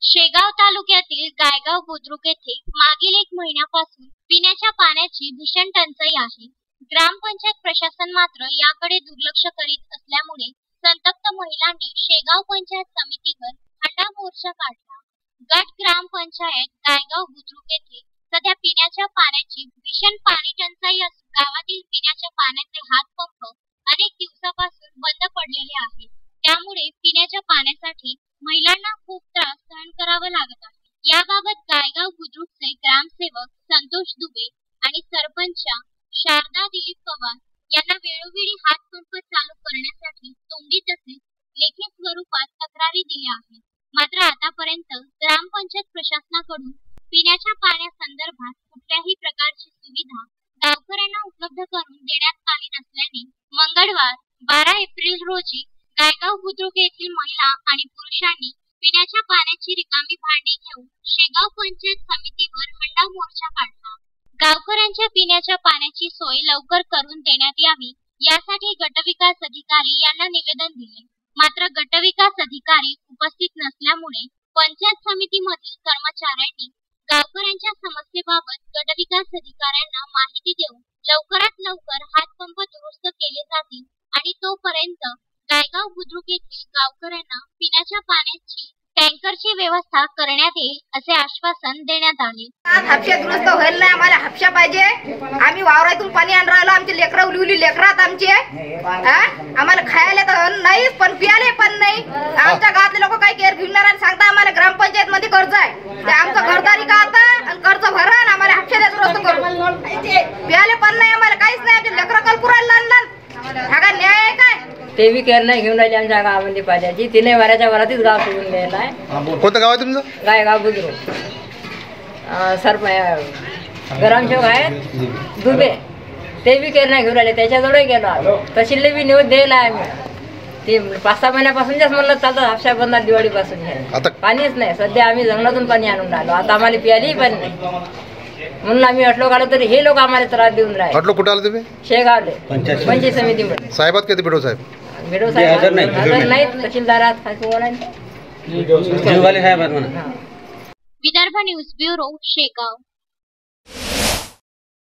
शेगाव तालुक्यातील गायगाव बुद्रुक येथे मागील 1 महिन्यापासून पिण्याच्या पाण्याची भीषण टंचाई आहे। ग्रामपंचायत प्रशासन मात्र याकडे दुर्लक्ष करीत असल्यामुळे संतप्त महिलांनी शेगाव पंचायत समितीवर हंडा मोर्चा काढला। गट ग्रामपंचायत गायगाव बुद्रुक येथे सध्या पिण्याच्या पाण्याची भीषण पाणी टंचाई असून गावातील पिण्याच्या पाण्याचे हातपंप अनेक दिवसापासून बंद पडलेले आहेत। त्यामुळे पिण्याच्या पाण्यासाठी महिलांना खूप त्रास सहन करावा लागत आहे। याबाबत गायगाव बुद्रुकचे ग्रामसेवक संतोष दुबे आणि सरपंच शारदा दिलीप पवार यांना वेळोवेळी हातपंप चालू करण्यासाठी तोंडी तसेच लेखी स्वरूपात तक्रारी दिल्या आहेत। मात्र आतापर्यंत ग्रामपंचायत प्रशासनाकडून पिण्याच्या पाण्यासंदर्भात कुठल्याही प्रकारची सुविधा गावकऱ्यांना उपलब्ध करून देण्यात आली नसल्याने मंगळवार 12 एप्रिल रोजी गायगाव बुद्रुक येथील महिला आणि पुरुषांनी पिण्याच्या पाण्याची रिकामी भांडी घेऊन शेगाव पंचायत समितीवर हंडा मोर्चा काढला। गावकऱ्यांच्या पिण्याच्या पाण्याची सोय लवकर करून देण्यात यावी यासाठी गटविकास अधिकारी यांना निवेदन दिले। मात्र गटविकास अधिकारी उपस्थित नसल्यामुळे पंचायत समितीमधील कर्मचाऱ्यांनी गावकऱ्यांच्या समस्येबाबत गटविकास अधिकाऱ्यांना माहिती देऊन लवकरात लवकर हातपंप दुरुस्त केले जातील आणि तोपर्यंत गायगाव बुद्रुक येथील गावकऱ्यांना पिण्याच्या पाण्याची टँकरची व्यवस्था करण्यात येईल असे आश्वासन देण्यात आले। हापशा दुरुस्त होईल नाही, आम्हाला हापशा पाहिजे। आम्ही वावरातून पाणी आणून राहिलो, आमचे लेकरं उलवली लेकरात आमचे आम्हाला खायला तर नाही पण पियाले पण नाही। आमच्या गावातले लोक काही केअर घेणार आणि सांगता आम्हाला ग्रामपंचायत मध्ये कर्ज आहे ते आमचं घरदारी का आता आणि कर्ज भरा आणि आम्हाला हापशा दुरुस्त करू पियाले पण नाही, आम्हाला काहीच नाही। आमचे लेकरं कलपुरायला लहान हा काय न्याय आहे काय? ते बी केअर नाही घेऊन राहिले आमच्या गावामध्ये पाण्याची। तिने वाऱ्याच्या वरातीच गाव सोडून द्यायला आहे। कोणतं गाव आहे तुमचं? गायगाव बुद्रुक। ग्रामसेवक आहेत दुबे, ते बी केअर नाही घेऊन राहिले, त्याच्याजवळ गेलो तहसीलला बी निवेदन द्यायला आहे आम्ही। ते 5-6 महिन्यापासूनच म्हणलं चालतं हापशा बंद दिवाळीपासून आता पाणीच नाही। सध्या आम्ही जंगलातून पाणी आणून राहिलो, आता आम्हाला प्यायलाही पाणी नाही म्हणून आम्ही अटलो काढलो तरी हे लोक आम्हाला त्रास देऊन राहिले। अटलो कुठे आले तुम्ही? शेगावले पंचायत समितीमध्ये। साहेबात कधी भेटो साहेब? भेटो साहेब हजर नाहीत, तहसीलदारात विदर्भ न्यूज ब्युरो शेगाव।